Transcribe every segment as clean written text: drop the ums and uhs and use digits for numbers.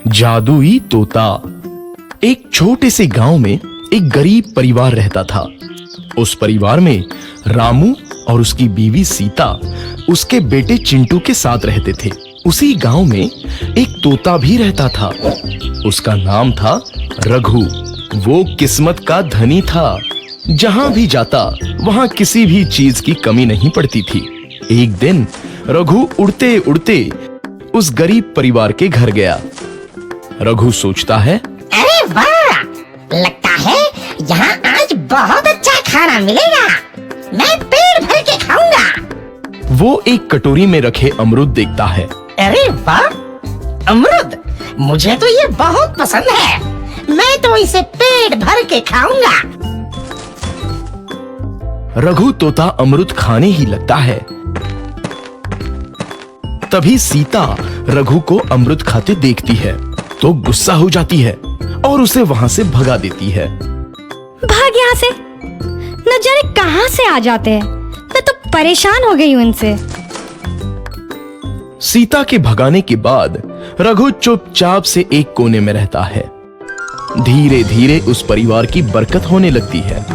जादुई तोता। एक छोटे से गांव में एक गरीब परिवार रहता था। उस परिवार में रामू और उसकी बीवी सीता उसके बेटे चिंटू के साथ रहते थे। उसी गांव में एक तोता भी रहता था। उसका नाम था रघु। वो किस्मत का धनी था। जहां भी जाता वहां किसी भी चीज की कमी नहीं पड़ती थी। एक दिन रघु उड़ते उड़ते उस गरीब परिवार के घर गया। रघु सोचता है, अरे वाह, लगता है यहाँ आज बहुत अच्छा खाना मिलेगा। मैं पेट भर के खाऊंगा। वो एक कटोरी में रखे अमरूद देखता है। अरे वाह, अमरूद, मुझे तो ये बहुत पसंद है। मैं तो इसे पेट भर के खाऊंगा। रघु तोता अमरूद खाने ही लगता है। तभी सीता रघु को अमरूद खाते देखती है तो गुस्सा हो जाती है और उसे वहां से भगा देती है। भाग यहाँ से, न जाने कहां से आ जाते हैं। मैं तो परेशान हो गई हूं इनसे। सीता के भगाने के बाद रघु चुपचाप से एक कोने में रहता है। धीरे धीरे उस परिवार की बरकत होने लगती है।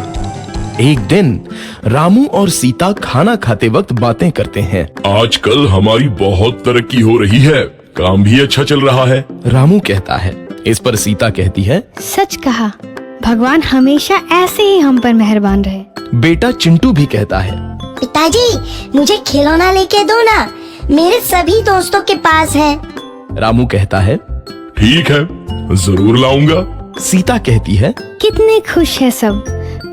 एक दिन रामू और सीता खाना खाते वक्त बातें करते हैं। आजकल हमारी बहुत तरक्की हो रही है, काम भी अच्छा चल रहा है। रामू कहता है। इस पर सीता कहती है, सच कहा, भगवान हमेशा ऐसे ही हम पर मेहरबान रहे। बेटा चिंटू भी कहता है, पिताजी, मुझे खिलौना लेके दो ना, मेरे सभी दोस्तों के पास है। रामू कहता है, ठीक है, जरूर लाऊंगा। सीता कहती है, कितने खुश है सब,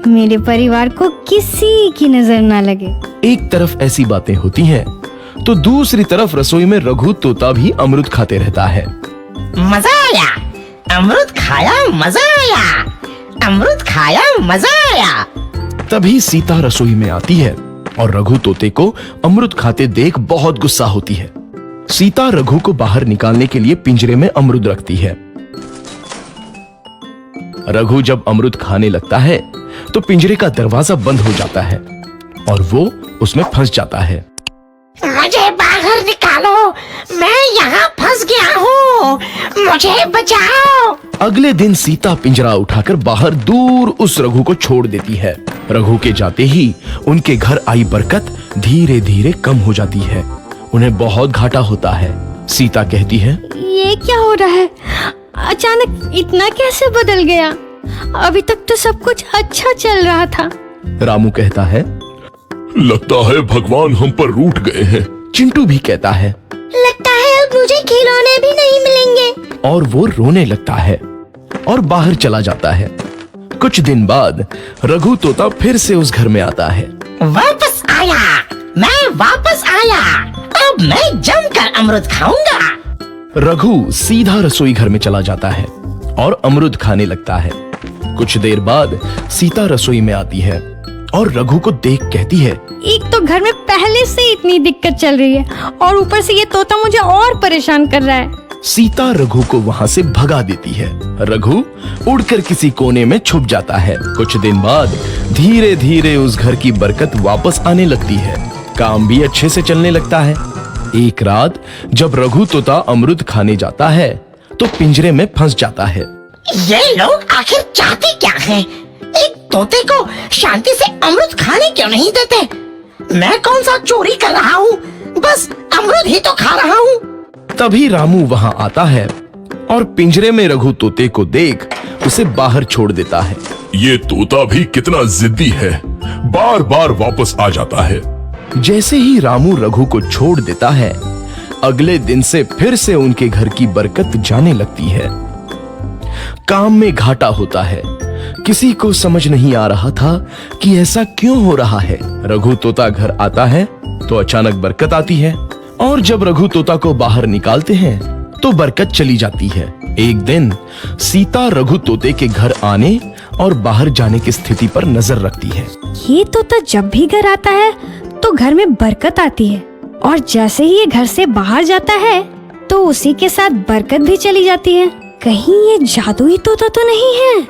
मेरे परिवार को किसी की नजर ना लगे। एक तरफ ऐसी बातें होती हैं तो दूसरी तरफ रसोई में रघु तोता भी अमरूद खाते रहता है। मजा आया, अमरूद खाया, मजा आया, अमरूद खाया, मजा आया। तभी सीता रसोई में आती है और रघु तोते को अमरूद खाते देख बहुत गुस्सा होती है। सीता रघु को बाहर निकालने के लिए पिंजरे में अमरूद रखती है। रघु जब अमरूद खाने लगता है तो पिंजरे का दरवाजा बंद हो जाता है और वो उसमें फंस जाता है। मुझे बाहर निकालो, मैं यहाँ फंस गया हूँ, मुझे बचाओ। अगले दिन सीता पिंजरा उठाकर बाहर दूर उस रघु को छोड़ देती है। रघु के जाते ही उनके घर आई बरकत धीरे धीरे कम हो जाती है। उन्हें बहुत घाटा होता है। सीता कहती है, ये क्या हो रहा है? अचानक इतना कैसे बदल गया? अभी तक तो सब कुछ अच्छा चल रहा था। रामू कहता है, लगता है भगवान हम पर रूठ गए हैं। चिंटू भी कहता है, लगता है अब मुझे खिलौने भी नहीं मिलेंगे। और वो रोने लगता है और बाहर चला जाता है। कुछ दिन बाद रघु तोता फिर से उस घर में आता है। वापस आया, मैं वापस आया। अब मैं जमकर अमरूद खाऊंगा। रघु सीधा रसोई घर में चला जाता है और अमरूद खाने लगता है। कुछ देर बाद सीता रसोई में आती है और रघु को देख कहती है, एक तो घर में पहले से इतनी दिक्कत चल रही है और ऊपर से ये तोता मुझे और परेशान कर रहा है। सीता रघु को वहां से भगा देती है। रघु उड़कर किसी कोने में छुप जाता है। कुछ दिन बाद धीरे धीरे उस घर की बरकत वापस आने लगती है। काम भी अच्छे से चलने लगता है। एक रात जब रघु तोता अमरूद खाने जाता है तो पिंजरे में फंस जाता है। ये लोग आखिर चाहते क्या हैं? एक तोते को शांति से अमरूद खाने क्यों नहीं देते? मैं कौन सा चोरी कर रहा हूँ? बस अमरूद ही तो खा रहा हूँ। तभी रामू वहां आता है और पिंजरे में रघु तोते को देख उसे बाहर छोड़ देता है। ये तोता भी कितना जिद्दी है, बार बार वापस आ जाता है। जैसे ही रामू रघु को छोड़ देता है, अगले दिन से फिर से उनके घर की बरकत जाने लगती है। काम में घाटा होता है। किसी को समझ नहीं आ रहा था कि ऐसा क्यों हो रहा है। रघु तोता घर आता है तो अचानक बरकत आती है और जब रघु तोता को बाहर निकालते हैं तो बरकत चली जाती है। एक दिन सीता रघु तोते के घर आने और बाहर जाने की स्थिति पर नजर रखती है। ये तोता जब भी घर आता है तो घर में बरकत आती है और जैसे ही ये घर से बाहर जाता है तो उसी के साथ बरकत भी चली जाती है। कहीं ये जादुई तोता तो नहीं है?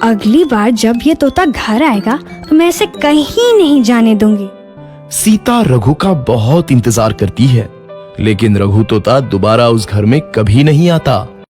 अगली बार जब ये तोता घर आएगा तो मैं इसे कहीं नहीं जाने दूंगी। सीता रघु का बहुत इंतजार करती है, लेकिन रघु तोता दोबारा उस घर में कभी नहीं आता।